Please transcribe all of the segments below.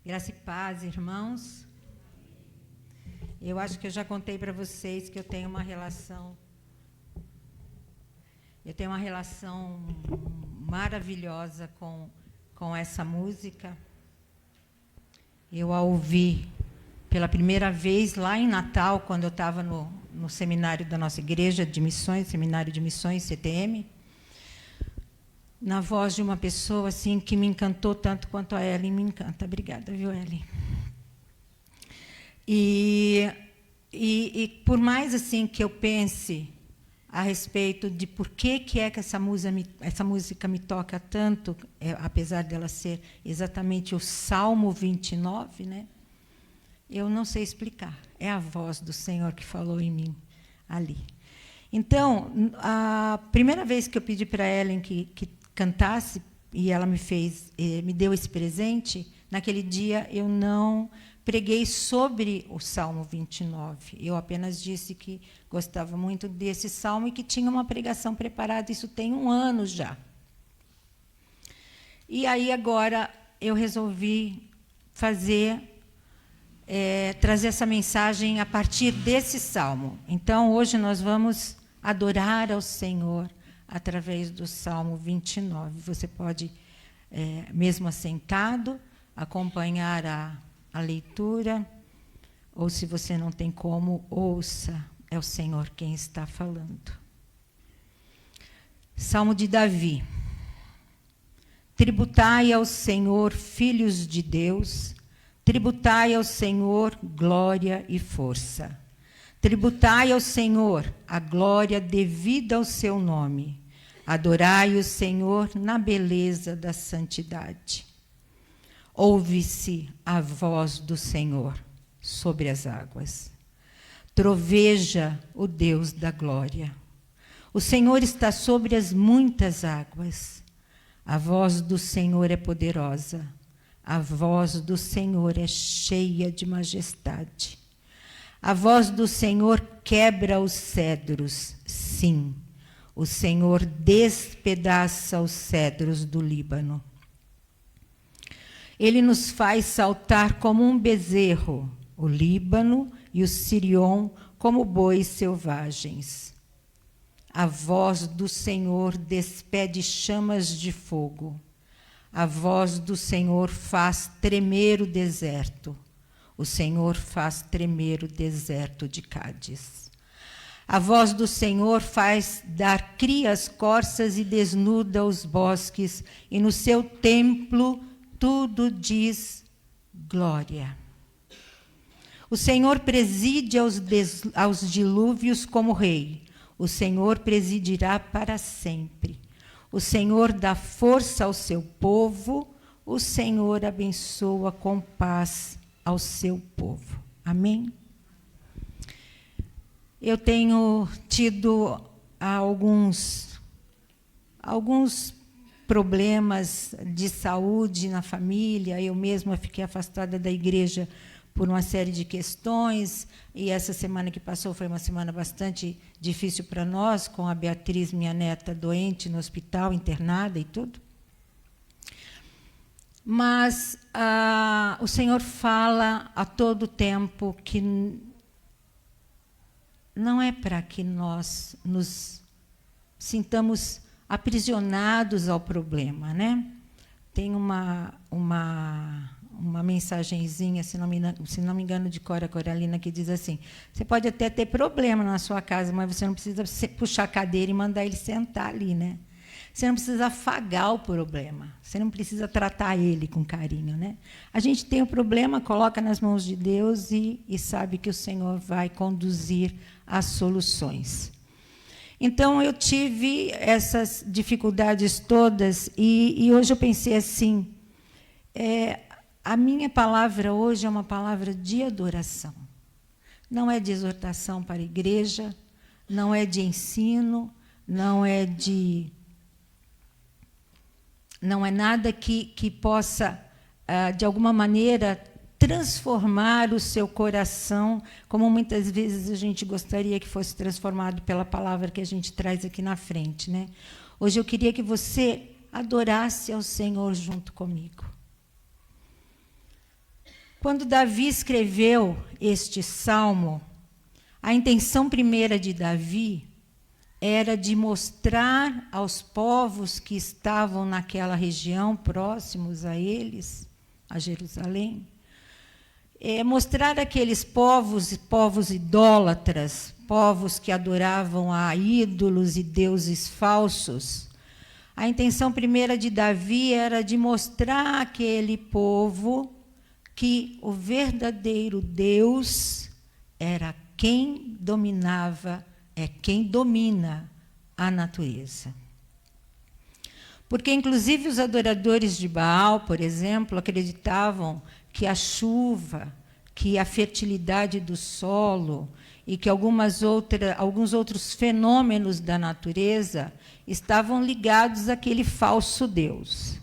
Graça e paz, irmãos. Eu acho que eu já contei para vocês que eu tenho uma relação maravilhosa com essa música. Eu a ouvi pela primeira vez lá em Natal, quando eu estava no seminário da nossa igreja de missões, Seminário de Missões, CTM, na voz de uma pessoa assim que me encantou tanto quanto a Ellen me encanta. Obrigada, viu, Ellen? E por mais assim que eu pense a respeito de por que é que essa música me toca tanto, apesar dela ser exatamente o Salmo 29, né? Eu não sei explicar. É a voz do Senhor que falou em mim ali. Então, a primeira vez que eu pedi para a Ellen que cantasse, e ela me deu esse presente, naquele dia eu não preguei sobre o Salmo 29. Eu apenas disse que gostava muito desse salmo e que tinha uma pregação preparada. Isso tem 1 ano já. E aí, agora, eu resolvi trazer essa mensagem a partir desse salmo. Então, hoje nós vamos adorar ao Senhor através do Salmo 29. Você pode, mesmo assentado, acompanhar a leitura, ou, se você não tem como, ouça, é o Senhor quem está falando. Salmo de Davi. Tributai ao Senhor, filhos de Deus, tributai ao Senhor glória e força. Tributai ao Senhor a glória devida ao seu nome. Adorai o Senhor na beleza da santidade. Ouve-se a voz do Senhor sobre as águas. Troveja o Deus da glória. O Senhor está sobre as muitas águas. A voz do Senhor é poderosa. A voz do Senhor é cheia de majestade. A voz do Senhor quebra os cedros. Sim, o Senhor despedaça os cedros do Líbano. Ele nos faz saltar como um bezerro, o Líbano e o Sirion como bois selvagens. A voz do Senhor despede chamas de fogo. A voz do Senhor faz tremer o deserto. O Senhor faz tremer o deserto de Cádiz. A voz do Senhor faz dar cria às corças e desnuda os bosques, e no seu templo tudo diz glória. O Senhor preside aos dilúvios como rei. O Senhor presidirá para sempre. O Senhor dá força ao seu povo. O Senhor abençoa com paz ao seu povo. Amém? Eu tenho tido alguns problemas de saúde na família. Eu mesma fiquei afastada da igreja por uma série de questões, e essa semana que passou foi uma semana bastante difícil para nós, com a Beatriz, minha neta, doente no hospital, internada e tudo. Mas o Senhor fala a todo tempo que não é para que nós nos sintamos aprisionados ao problema, né? Tem uma mensagenzinha, se não me engano, de Cora Coralina, que diz assim: você pode até ter problema na sua casa, mas você não precisa puxar a cadeira e mandar ele sentar ali, né? Você não precisa afagar o problema, você não precisa tratar ele com carinho, né? A gente tem o problema, coloca nas mãos de Deus e sabe que o Senhor vai conduzir as soluções. Então, eu tive essas dificuldades todas, e hoje eu pensei assim, a minha palavra hoje é uma palavra de adoração. Não é de exortação para a igreja, não é de ensino, não é nada que possa, de alguma maneira, transformar o seu coração, como muitas vezes a gente gostaria que fosse transformado pela palavra que a gente traz aqui na frente, né? Hoje eu queria que você adorasse ao Senhor junto comigo. Quando Davi escreveu este salmo, a intenção primeira de Davi era de mostrar aos povos que estavam naquela região, próximos a eles, a Jerusalém, mostrar aqueles povos idólatras, povos que adoravam a ídolos e deuses falsos. A intenção primeira de Davi era de mostrar àquele povo que o verdadeiro Deus era quem dominava, é quem domina a natureza. Porque, inclusive, os adoradores de Baal, por exemplo, acreditavam que a chuva, que a fertilidade do solo e que alguns outros fenômenos da natureza estavam ligados àquele falso Deus.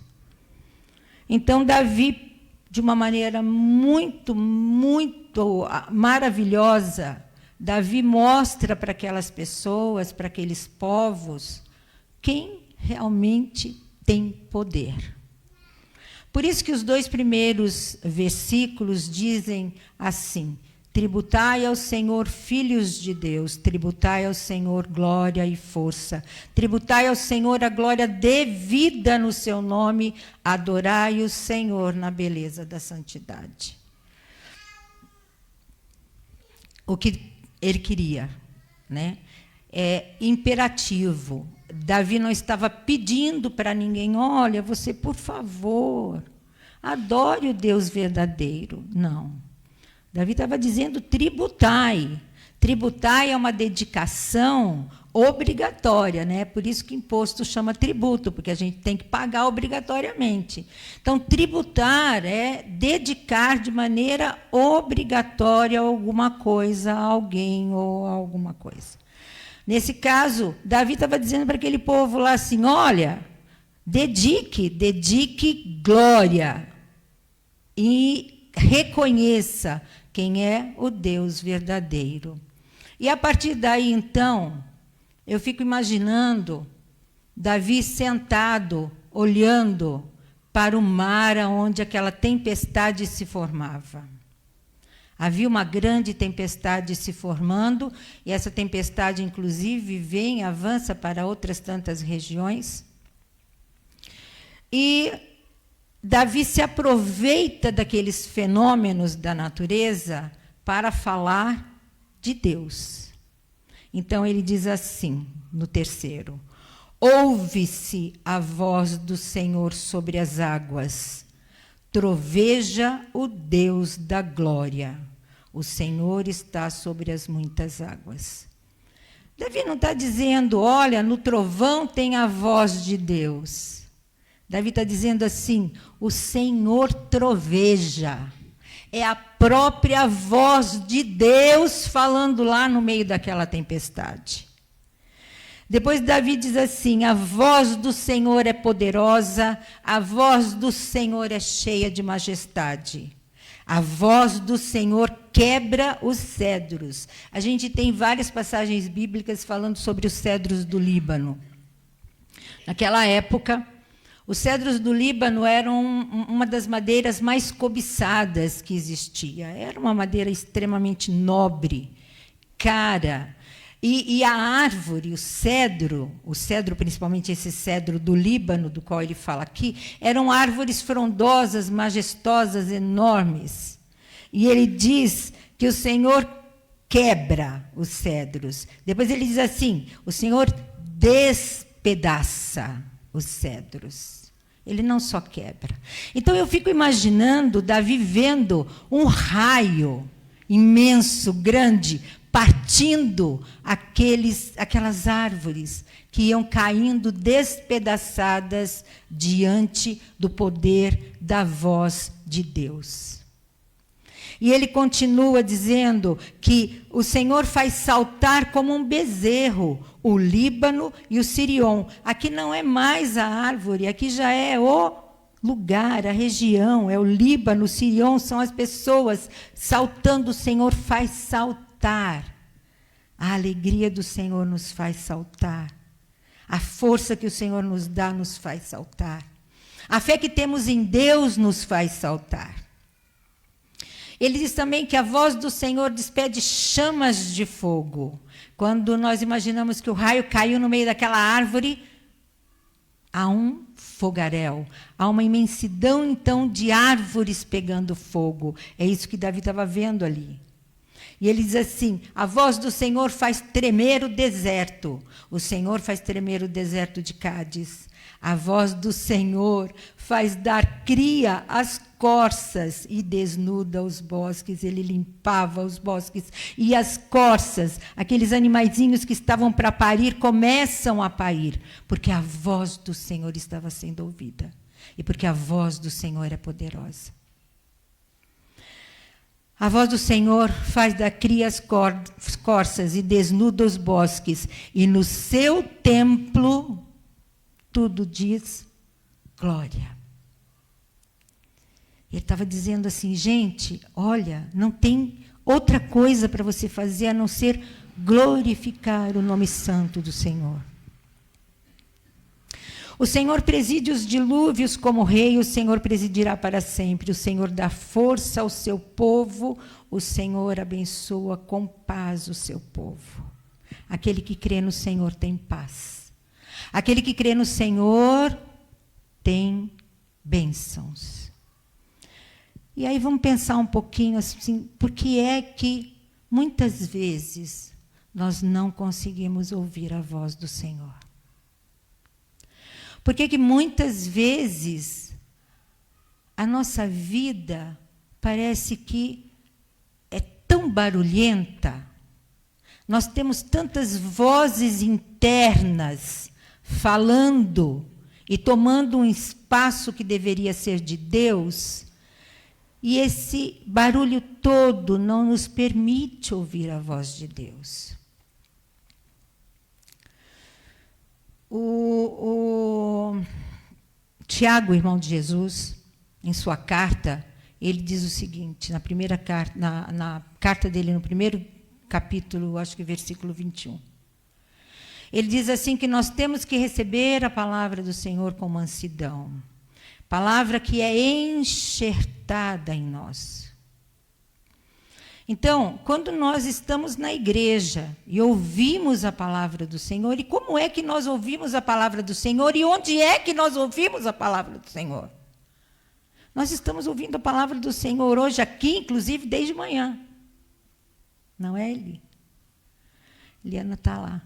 Então, Davi, de uma maneira muito, muito maravilhosa, Davi mostra para aquelas pessoas, para aqueles povos, quem realmente tem poder. Por isso que os 2 primeiros versículos dizem assim: tributai ao Senhor, filhos de Deus, tributai ao Senhor glória e força, tributai ao Senhor a glória devida no seu nome, adorai o Senhor na beleza da santidade. O que ele queria, né? É imperativo. Davi não estava pedindo para ninguém, olha, você, por favor, adore o Deus verdadeiro. Não. Davi estava dizendo tributai. Tributai é uma dedicação obrigatória, né? Por isso que imposto chama tributo, porque a gente tem que pagar obrigatoriamente. Então, tributar é dedicar de maneira obrigatória alguma coisa a alguém ou a alguma coisa. Nesse caso, Davi estava dizendo para aquele povo lá assim, olha, dedique glória e reconheça quem é o Deus verdadeiro. E, a partir daí, então, eu fico imaginando Davi sentado, olhando para o mar onde aquela tempestade se formava. Havia uma grande tempestade se formando, e essa tempestade, inclusive, vem, avança para outras tantas regiões. E Davi se aproveita daqueles fenômenos da natureza para falar de Deus. Então, ele diz assim, no 3º: ouve-se a voz do Senhor sobre as águas, troveja o Deus da glória. O Senhor está sobre as muitas águas. Davi não está dizendo, olha, no trovão tem a voz de Deus. Davi está dizendo assim, o Senhor troveja. É a própria voz de Deus falando lá no meio daquela tempestade. Depois Davi diz assim, a voz do Senhor é poderosa, a voz do Senhor é cheia de majestade. A voz do Senhor quebra os cedros. A gente tem várias passagens bíblicas falando sobre os cedros do Líbano. Naquela época, os cedros do Líbano eram uma das madeiras mais cobiçadas que existia. Era uma madeira extremamente nobre, cara. E a árvore, o cedro principalmente esse cedro do Líbano, do qual ele fala aqui, eram árvores frondosas, majestosas, enormes. E ele diz que o Senhor quebra os cedros. Depois ele diz assim, o Senhor despedaça os cedros. Ele não só quebra. Então, eu fico imaginando Davi vendo um raio imenso, grande, partindo aquelas árvores que iam caindo despedaçadas diante do poder da voz de Deus. E ele continua dizendo que o Senhor faz saltar como um bezerro o Líbano e o Sirion. Aqui não é mais a árvore, aqui já é o lugar, a região, é o Líbano, o Sirion, são as pessoas saltando. O Senhor faz saltar. A alegria do Senhor nos faz saltar. A força que o Senhor nos dá nos faz saltar. A fé que temos em Deus nos faz saltar. Ele diz também que a voz do Senhor despede chamas de fogo. Quando nós imaginamos que o raio caiu no meio daquela árvore, há um fogaréu, há uma imensidão, então, de árvores pegando fogo. É isso que Davi estava vendo ali. E ele diz assim, a voz do Senhor faz tremer o deserto. O Senhor faz tremer o deserto de Cádiz. A voz do Senhor faz dar cria às corças e desnuda os bosques. Ele limpava os bosques e as corças, aqueles animaizinhos que estavam para parir, começam a parir, porque a voz do Senhor estava sendo ouvida e porque a voz do Senhor é poderosa. A voz do Senhor faz dar cria as corças e desnuda os bosques, e no seu templo tudo diz glória. Ele estava dizendo assim, gente, olha, não tem outra coisa para você fazer a não ser glorificar o nome santo do Senhor. O Senhor preside os dilúvios como rei, o Senhor presidirá para sempre. O Senhor dá força ao seu povo, o Senhor abençoa com paz o seu povo. Aquele que crê no Senhor tem paz. Aquele que crê no Senhor tem bênçãos. E aí vamos pensar um pouquinho assim, por que é que muitas vezes nós não conseguimos ouvir a voz do Senhor? Por que muitas vezes a nossa vida parece que é tão barulhenta, nós temos tantas vozes internas falando e tomando um espaço que deveria ser de Deus, e esse barulho todo não nos permite ouvir a voz de Deus. O Tiago, irmão de Jesus, em sua carta, ele diz o seguinte, na carta dele, no primeiro capítulo, acho que versículo 21. Ele diz assim que nós temos que receber a palavra do Senhor com mansidão, palavra que é enxertada em nós. Então, quando nós estamos na igreja e ouvimos a palavra do Senhor, e como é que nós ouvimos a palavra do Senhor e onde é que nós ouvimos a palavra do Senhor? Nós estamos ouvindo a palavra do Senhor hoje aqui, inclusive desde manhã. Não é, Eli? Eliana está lá.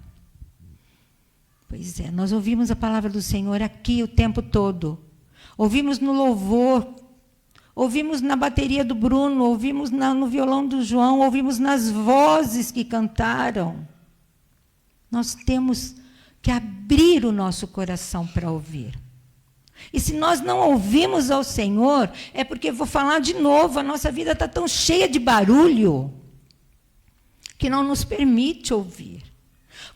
Pois é, nós ouvimos a palavra do Senhor aqui o tempo todo. Ouvimos no louvor, ouvimos na bateria do Bruno, ouvimos no violão do João, ouvimos nas vozes que cantaram. Nós temos que abrir o nosso coração para ouvir. E se nós não ouvimos ao Senhor, é porque, vou falar de novo, a nossa vida está tão cheia de barulho que não nos permite ouvir.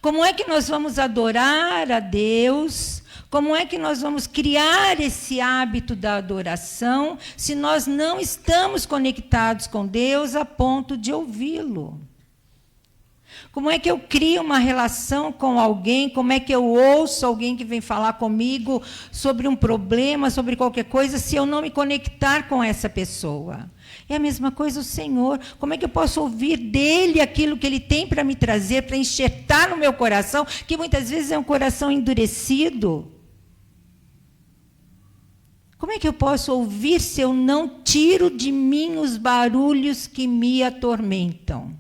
Como é que nós vamos adorar a Deus? Como é que nós vamos criar esse hábito da adoração se nós não estamos conectados com Deus a ponto de ouvi-lo? Como é que eu crio uma relação com alguém? Como é que eu ouço alguém que vem falar comigo sobre um problema, sobre qualquer coisa, se eu não me conectar com essa pessoa? É a mesma coisa o Senhor. Como é que eu posso ouvir dele aquilo que ele tem para me trazer, para enxertar no meu coração, que muitas vezes é um coração endurecido? Como é que eu posso ouvir se eu não tiro de mim os barulhos que me atormentam?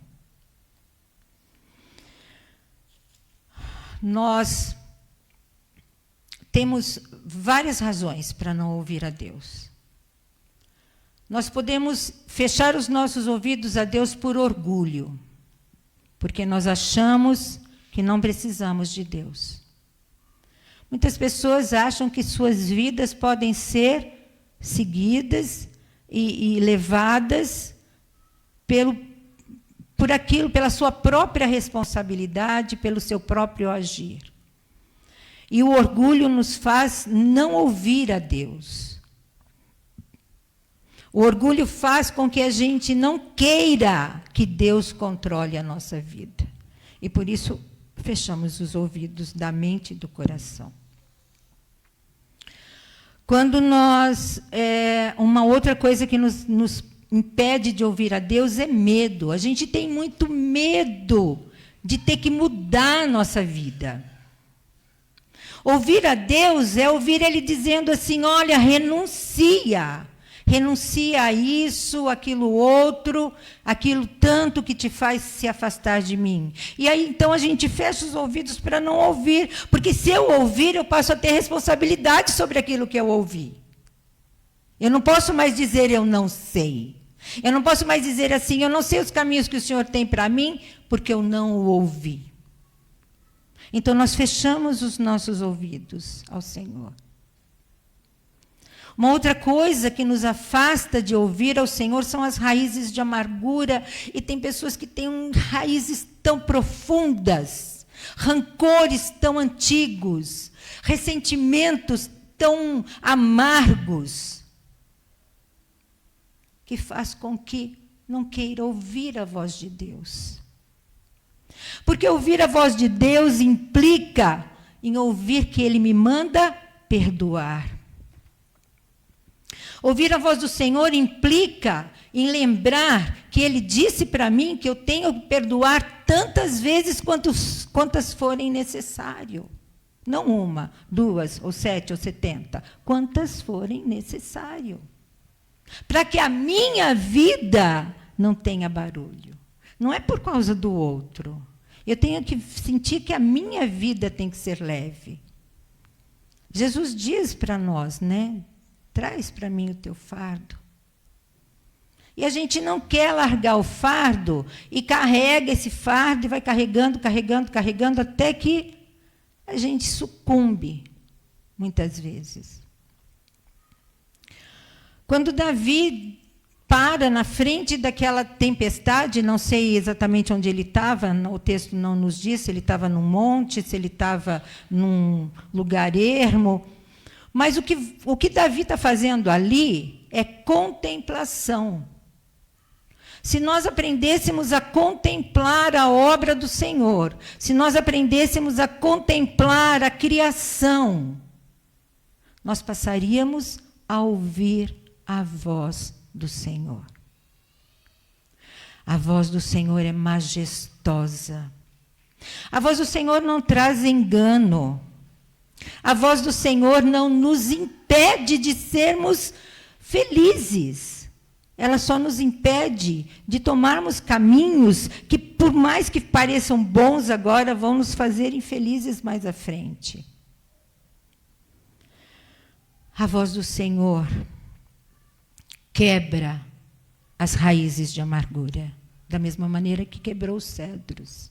Nós temos várias razões para não ouvir a Deus. Nós podemos fechar os nossos ouvidos a Deus por orgulho, porque nós achamos que não precisamos de Deus. Muitas pessoas acham que suas vidas podem ser seguidas e levadas por aquilo, pela sua própria responsabilidade, pelo seu próprio agir. E o orgulho nos faz não ouvir a Deus. O orgulho faz com que a gente não queira que Deus controle a nossa vida. E por isso fechamos os ouvidos da mente e do coração. Quando nós... uma outra coisa que nos impede de ouvir a Deus é medo. A gente tem muito medo de ter que mudar a nossa vida. Ouvir a Deus é ouvir Ele dizendo assim, olha, renuncia a isso, aquilo outro, aquilo tanto que te faz se afastar de mim. E aí, então, a gente fecha os ouvidos para não ouvir, porque se eu ouvir, eu passo a ter responsabilidade sobre aquilo que eu ouvi. Eu não posso mais dizer eu não sei. Eu não posso mais dizer assim, eu não sei os caminhos que o Senhor tem para mim, porque eu não o ouvi. Então, nós fechamos os nossos ouvidos ao Senhor. Uma outra coisa que nos afasta de ouvir ao Senhor são as raízes de amargura. E tem pessoas que têm raízes tão profundas, rancores tão antigos, ressentimentos tão amargos, que faz com que não queira ouvir a voz de Deus. Porque ouvir a voz de Deus implica em ouvir que Ele me manda perdoar. Ouvir a voz do Senhor implica em lembrar que Ele disse para mim que eu tenho que perdoar tantas vezes quantas forem necessário. Não 1, 2, ou 7, ou 70. Quantas forem necessário. Para que a minha vida não tenha barulho. Não é por causa do outro. Eu tenho que sentir que a minha vida tem que ser leve. Jesus diz para nós, né? Traz para mim o teu fardo. E a gente não quer largar o fardo e carrega esse fardo e vai carregando, até que a gente sucumbe, muitas vezes. Quando Davi para na frente daquela tempestade, não sei exatamente onde ele estava, o texto não nos diz se ele estava num monte, se ele estava num lugar ermo, mas o que Davi está fazendo ali é contemplação. Se nós aprendêssemos a contemplar a obra do Senhor, se nós aprendêssemos a contemplar a criação, nós passaríamos a ouvir a voz do Senhor. A voz do Senhor é majestosa. A voz do Senhor não traz engano. A voz do Senhor não nos impede de sermos felizes. Ela só nos impede de tomarmos caminhos que, por mais que pareçam bons agora, vão nos fazer infelizes mais à frente. A voz do Senhor quebra as raízes de amargura, da mesma maneira que quebrou os cedros.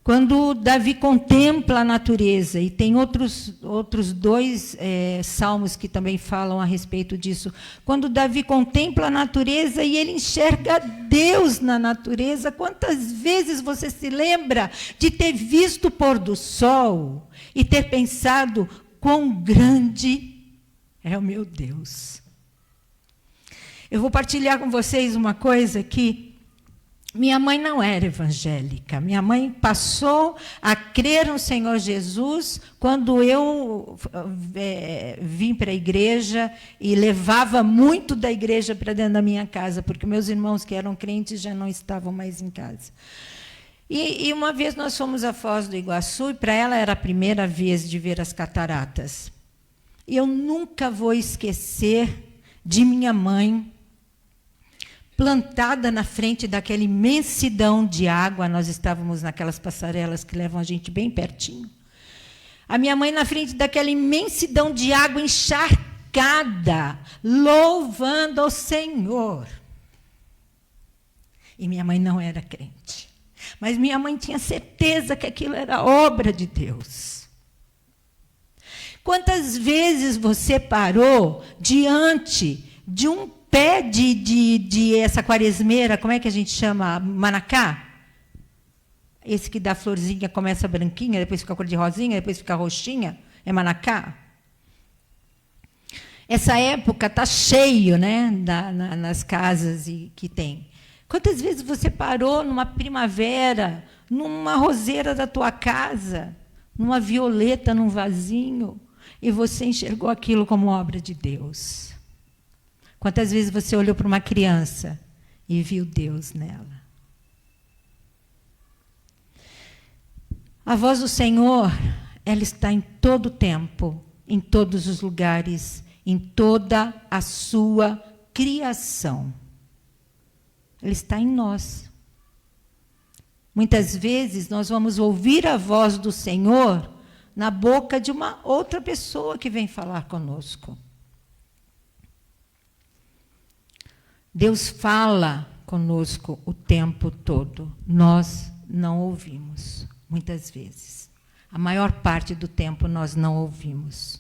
Quando Davi contempla a natureza, e tem outros 2 salmos que também falam a respeito disso, quando Davi contempla a natureza e ele enxerga Deus na natureza, quantas vezes você se lembra de ter visto o pôr do sol e ter pensado, quão grande é o meu Deus. Eu vou partilhar com vocês uma coisa que minha mãe não era evangélica. Minha mãe passou a crer no Senhor Jesus quando eu vim para a igreja e levava muito da igreja para dentro da minha casa, porque meus irmãos que eram crentes já não estavam mais em casa. E uma vez nós fomos a Foz do Iguaçu e para ela era a primeira vez de ver as cataratas. E eu nunca vou esquecer de minha mãe plantada na frente daquela imensidão de água. Nós estávamos naquelas passarelas que levam a gente bem pertinho. A minha mãe na frente daquela imensidão de água encharcada, louvando ao Senhor. E minha mãe não era crente. Mas minha mãe tinha certeza que aquilo era obra de Deus. Quantas vezes você parou diante de um pé de essa quaresmeira, como é que a gente chama? Manacá? Esse que dá florzinha, começa branquinha, depois fica cor de rosinha, depois fica roxinha. É manacá? Essa época está cheio, né, nas casas que tem. Quantas vezes você parou numa primavera, numa roseira da tua casa, numa violeta, num vasinho, e você enxergou aquilo como obra de Deus? Quantas vezes você olhou para uma criança e viu Deus nela? A voz do Senhor, ela está em todo o tempo, em todos os lugares, em toda a sua criação. Ele está em nós. Muitas vezes nós vamos ouvir a voz do Senhor na boca de uma outra pessoa que vem falar conosco. Deus fala conosco o tempo todo. Nós não ouvimos, muitas vezes. A maior parte do tempo nós não ouvimos.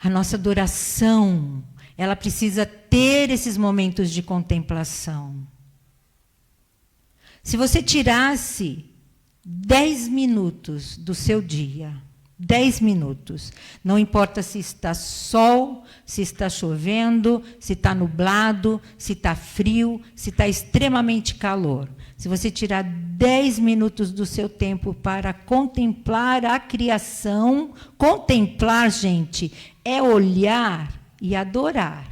A nossa adoração, ela precisa ter esses momentos de contemplação. Se você tirasse 10 minutos do seu dia, 10 minutos, não importa se está sol, se está chovendo, se está nublado, se está frio, se está extremamente calor. Se você tirar 10 minutos do seu tempo para contemplar a criação, contemplar, gente, é olhar e adorar.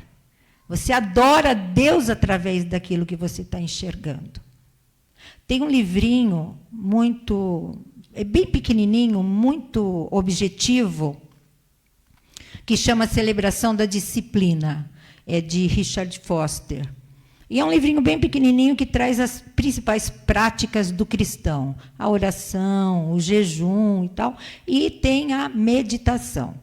Você adora Deus através daquilo que você está enxergando. Tem um livrinho bem pequenininho, muito objetivo, que chama Celebração da Disciplina, é de Richard Foster. E é um livrinho bem pequenininho que traz as principais práticas do cristão, a oração, o jejum e tal, e tem a meditação.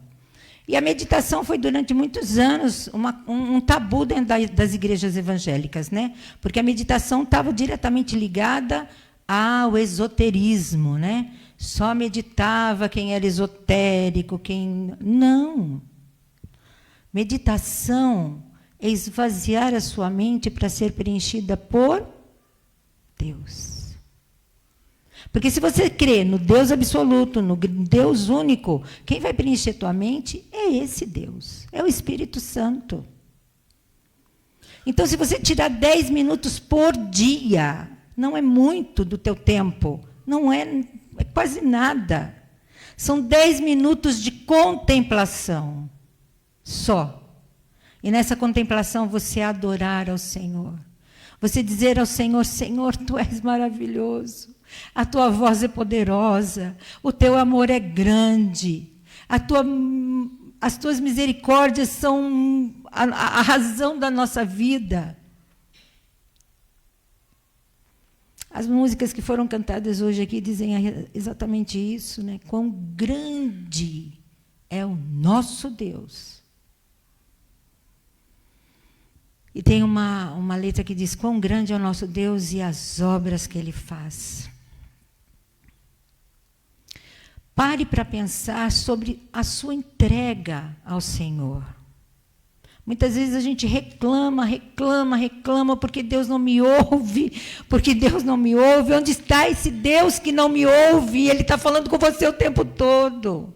E a meditação foi, durante muitos anos, um tabu dentro das igrejas evangélicas, né? Porque a meditação estava diretamente ligada ao esoterismo, né? Só meditava quem era esotérico, quem... Não. Meditação é esvaziar a sua mente para ser preenchida por Deus. Porque se você crê no Deus absoluto, no Deus único, quem vai preencher tua mente é esse Deus, é o Espírito Santo. Então, se você tirar 10 minutos por dia, não é muito do teu tempo, não é quase nada. São 10 minutos de contemplação, só. E nessa contemplação você adorar ao Senhor. Você dizer ao Senhor, Senhor, Tu és maravilhoso. A Tua voz é poderosa, o Teu amor é grande, as Tuas misericórdias são a razão da nossa vida. As músicas que foram cantadas hoje aqui dizem exatamente isso, né? Quão grande é o nosso Deus. E tem uma letra que diz, quão grande é o nosso Deus e as obras que Ele faz. Pare para pensar sobre a sua entrega ao Senhor. Muitas vezes a gente reclama porque Deus não me ouve, porque Deus não me ouve. Onde está esse Deus que não me ouve? Ele está falando com você o tempo todo.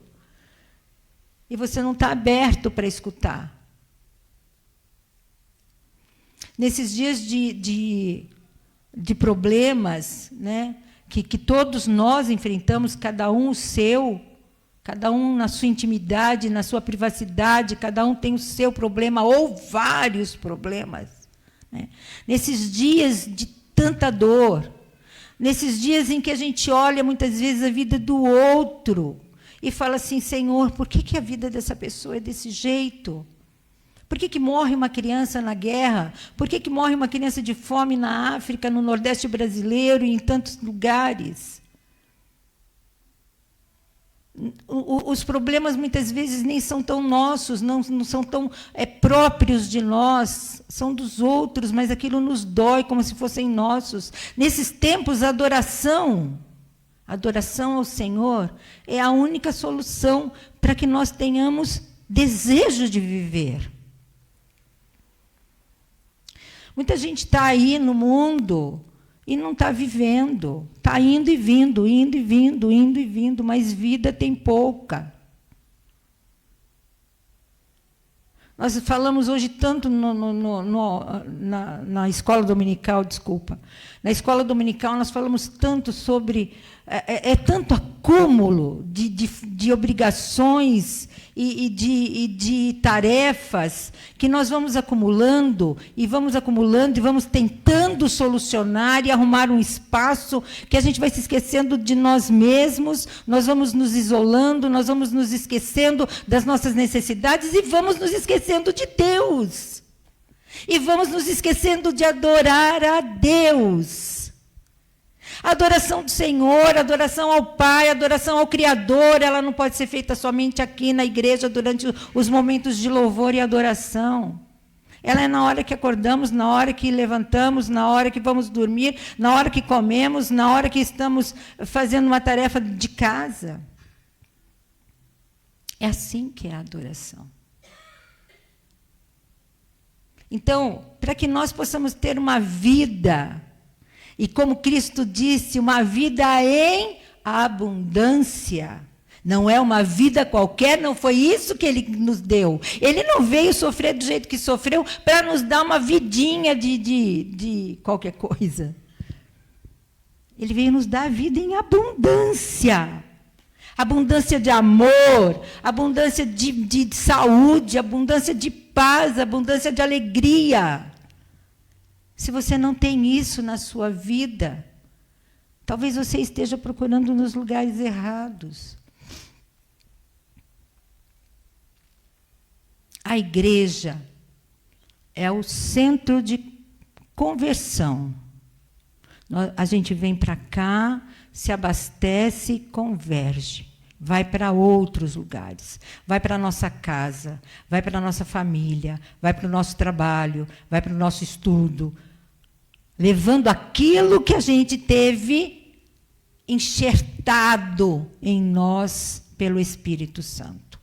E você não está aberto para escutar. Nesses dias de problemas, né, que todos nós enfrentamos, cada um o seu, cada um na sua intimidade, na sua privacidade, cada um tem o seu problema ou vários problemas. Né? Nesses dias de tanta dor, nesses dias em que a gente olha muitas vezes a vida do outro e fala assim, Senhor, por que a vida dessa pessoa é desse jeito? Por que morre uma criança na guerra? Por que morre uma criança de fome na África, no Nordeste brasileiro e em tantos lugares? Os problemas, muitas vezes, nem são tão nossos, não são tão próprios de nós, são dos outros, mas aquilo nos dói como se fossem nossos. Nesses tempos, a adoração ao Senhor é a única solução para que nós tenhamos desejo de viver. Muita gente está aí no mundo e não está vivendo. Está indo e vindo, indo e vindo, indo e vindo, mas vida tem pouca. Nós falamos hoje tanto na escola dominical, desculpa. Na escola dominical nós falamos tanto sobre... tanto acúmulo de obrigações e de tarefas que nós vamos acumulando e vamos tentando solucionar e arrumar um espaço que a gente vai se esquecendo de nós mesmos, nós vamos nos isolando, nós vamos nos esquecendo das nossas necessidades e vamos nos esquecendo de Deus. E vamos nos esquecendo de adorar a Deus. A adoração do Senhor, a adoração ao Pai, a adoração ao Criador, ela não pode ser feita somente aqui na igreja durante os momentos de louvor e adoração. Ela é na hora que acordamos, na hora que levantamos, na hora que vamos dormir, na hora que comemos, na hora que estamos fazendo uma tarefa de casa. É assim que é a adoração. Então, para que nós possamos ter uma vida... E como Cristo disse, uma vida em abundância. Não é uma vida qualquer, não foi isso que Ele nos deu. Ele não veio sofrer do jeito que sofreu para nos dar uma vidinha de qualquer coisa. Ele veio nos dar a vida em abundância. Abundância de amor, abundância de saúde, abundância de paz, abundância de alegria. Se você não tem isso na sua vida, talvez você esteja procurando nos lugares errados. A igreja é o centro de conversão. A gente vem para cá, se abastece e converge. Vai para outros lugares, vai para a nossa casa, vai para a nossa família, vai para o nosso trabalho, vai para o nosso estudo, levando aquilo que a gente teve enxertado em nós pelo Espírito Santo.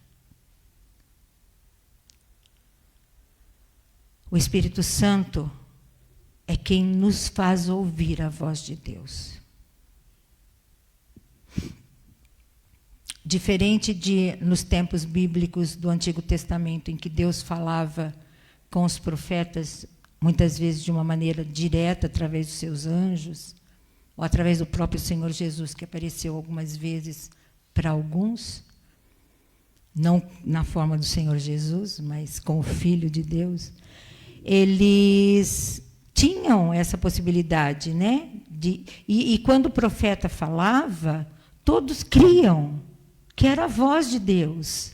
O Espírito Santo é quem nos faz ouvir a voz de Deus. Diferente nos tempos bíblicos do Antigo Testamento, em que Deus falava com os profetas, muitas vezes de uma maneira direta, através dos seus anjos, ou através do próprio Senhor Jesus, que apareceu algumas vezes para alguns, não na forma do Senhor Jesus, mas com o Filho de Deus, eles tinham essa possibilidade, né? E quando o profeta falava, todos criam que era a voz de Deus.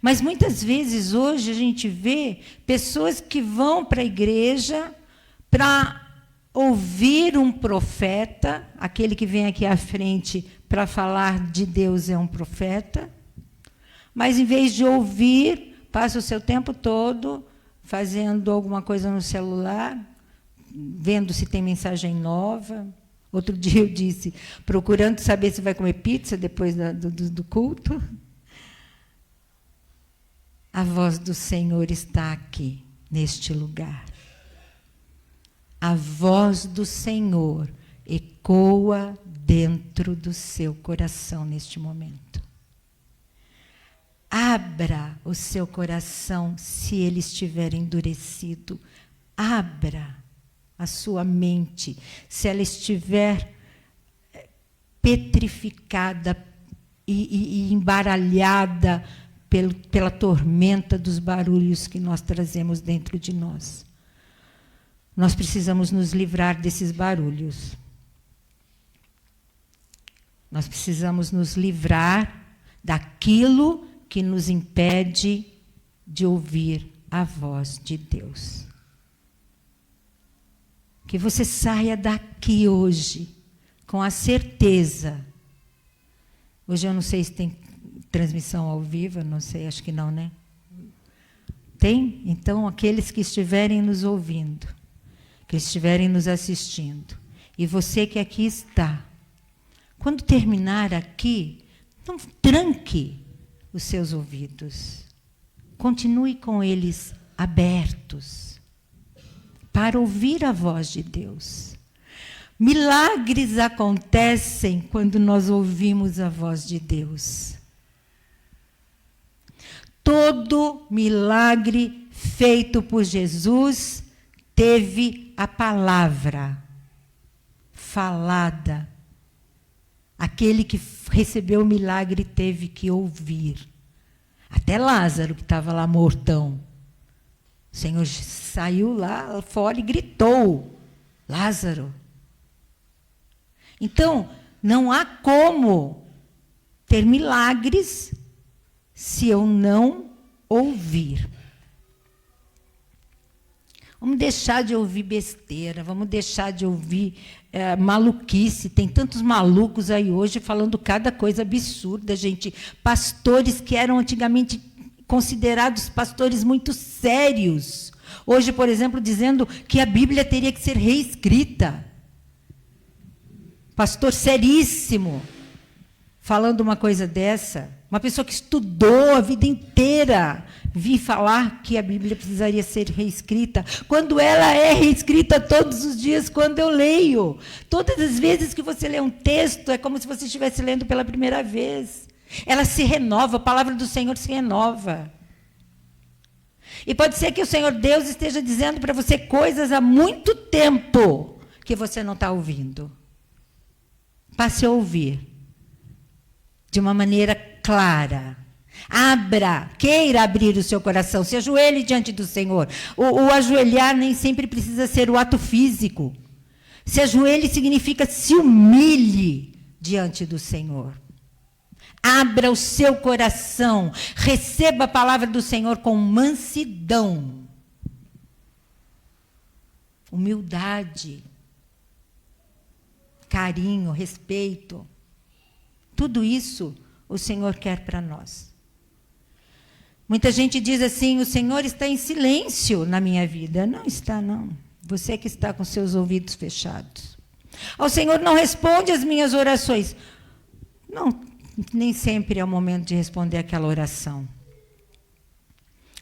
Mas muitas vezes hoje a gente vê pessoas que vão para a igreja para ouvir um profeta, aquele que vem aqui à frente para falar de Deus é um profeta, mas em vez de ouvir, passa o seu tempo todo fazendo alguma coisa no celular, vendo se tem mensagem nova. Outro dia eu disse, procurando saber se vai comer pizza depois do culto. A voz do Senhor está aqui, neste lugar. A voz do Senhor ecoa dentro do seu coração neste momento. Abra o seu coração se ele estiver endurecido. Abra a sua mente, se ela estiver petrificada e embaralhada pela tormenta dos barulhos que nós trazemos dentro de nós. Nós precisamos nos livrar desses barulhos. Nós precisamos nos livrar daquilo que nos impede de ouvir a voz de Deus. Que você saia daqui hoje com a certeza. Hoje eu não sei se tem transmissão ao vivo, não sei, acho que não, né? Tem? Então, aqueles que estiverem nos ouvindo, que estiverem nos assistindo, e você que aqui está, quando terminar aqui, não tranque os seus ouvidos. Continue com eles abertos para ouvir a voz de Deus. Milagres acontecem quando nós ouvimos a voz de Deus. Todo milagre feito por Jesus teve a palavra falada. Aquele que recebeu o milagre teve que ouvir. Até Lázaro, que estava lá mortão. O Senhor saiu lá fora e gritou: Lázaro. Então, não há como ter milagres se eu não ouvir. Vamos deixar de ouvir besteira, vamos deixar de ouvir maluquice. Tem tantos malucos aí hoje falando cada coisa absurda, gente. Pastores que eram antigamente considerados pastores muito sérios. Hoje, por exemplo, dizendo que a Bíblia teria que ser reescrita. Pastor seríssimo, falando uma coisa dessa. Uma pessoa que estudou a vida inteira, vir falar que a Bíblia precisaria ser reescrita, quando ela é reescrita todos os dias, quando eu leio. Todas as vezes que você lê um texto, é como se você estivesse lendo pela primeira vez. Ela se renova, a palavra do Senhor se renova. E pode ser que o Senhor Deus esteja dizendo para você coisas há muito tempo que você não está ouvindo. Passe a ouvir de uma maneira clara. Abra, queira abrir o seu coração, se ajoelhe diante do Senhor. O ajoelhar nem sempre precisa ser o ato físico. Se ajoelhe significa se humilhe diante do Senhor. Abra o seu coração, receba a palavra do Senhor com mansidão, humildade, carinho, respeito. Tudo isso o Senhor quer para nós. Muita gente diz assim: o Senhor está em silêncio na minha vida. Não está, não. Você que está com seus ouvidos fechados. O Senhor não responde às minhas orações. Não, nem sempre é o momento de responder aquela oração.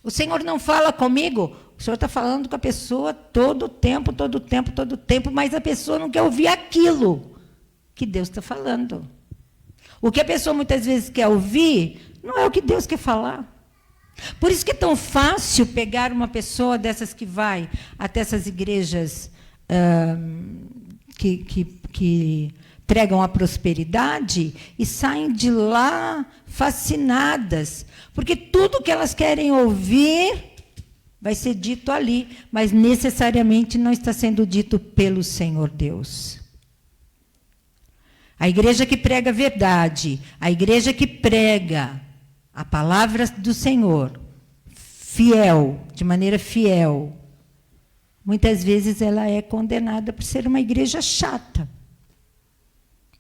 O Senhor não fala comigo. O Senhor está falando com a pessoa todo o tempo, mas a pessoa não quer ouvir aquilo que Deus está falando. O que a pessoa muitas vezes quer ouvir não é o que Deus quer falar. Por isso que é tão fácil pegar uma pessoa dessas que vai até essas igrejas que pregam a prosperidade e saem de lá fascinadas, porque tudo que elas querem ouvir vai ser dito ali, mas necessariamente não está sendo dito pelo Senhor Deus. A igreja que prega a verdade, a igreja que prega a palavra do Senhor, fiel, de maneira fiel, muitas vezes ela é condenada por ser uma igreja chata,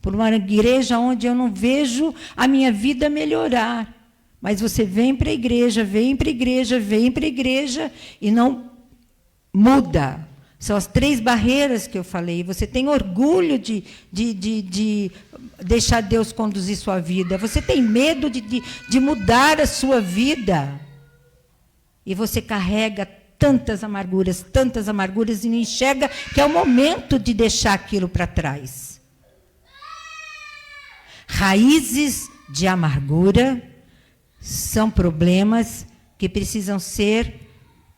por uma igreja onde eu não vejo a minha vida melhorar. Mas você vem para a igreja, vem para a igreja, vem para a igreja e não muda. São as 3 barreiras que eu falei. Você tem orgulho de deixar Deus conduzir sua vida. Você tem medo de mudar a sua vida. E você carrega tantas amarguras e não enxerga que é o momento de deixar aquilo para trás. Raízes de amargura são problemas que precisam ser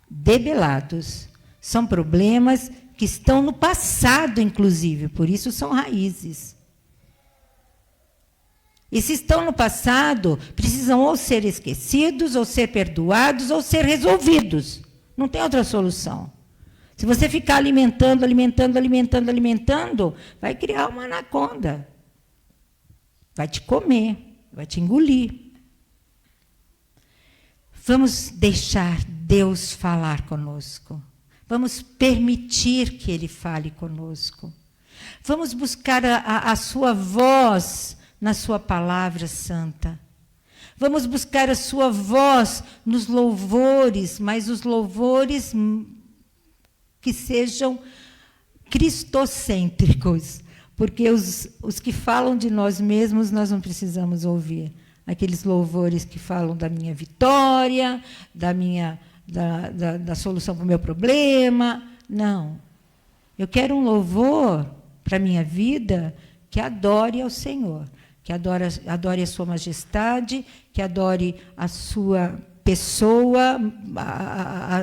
debelados. São problemas que estão no passado, inclusive, por isso são raízes. E se estão no passado, precisam ou ser esquecidos, ou ser perdoados, ou ser resolvidos. Não tem outra solução. Se você ficar alimentando, vai criar uma anaconda. Vai te comer, vai te engolir. Vamos deixar Deus falar conosco. Vamos permitir que Ele fale conosco. Vamos buscar a sua voz na sua palavra santa. Vamos buscar a sua voz nos louvores, mas os louvores que sejam cristocêntricos, porque os que falam de nós mesmos nós não precisamos ouvir. Aqueles louvores que falam da minha vitória, da solução para o meu problema. Não. Eu quero um louvor para a minha vida que adore ao Senhor, que adore a sua majestade, que adore a sua pessoa,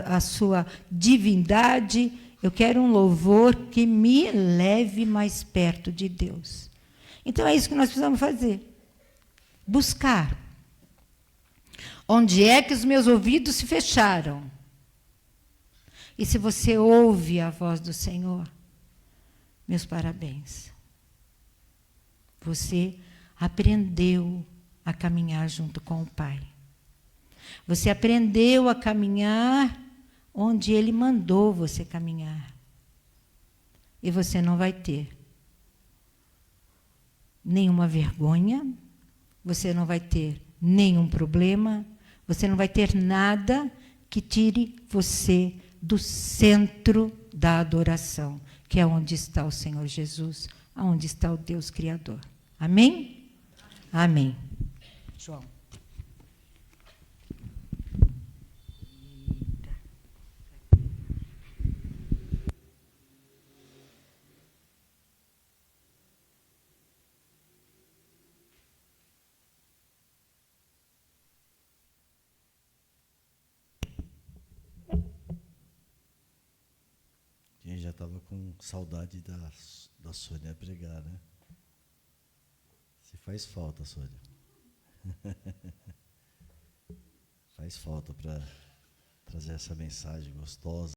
a sua divindade. Eu quero um louvor que me leve mais perto de Deus. Então, é isso que nós precisamos fazer. Buscar. Onde é que os meus ouvidos se fecharam? E se você ouve a voz do Senhor, meus parabéns. Você aprendeu a caminhar junto com o Pai. Você aprendeu a caminhar onde Ele mandou você caminhar. E você não vai ter nenhuma vergonha, você não vai ter nenhum problema, você não vai ter nada que tire você do centro da adoração, que é onde está o Senhor Jesus, onde está o Deus Criador. Amém? Amém. João. A gente já estava com saudade da Sônia pregar, né? Se faz falta, Sônia. Faz falta para trazer essa mensagem gostosa.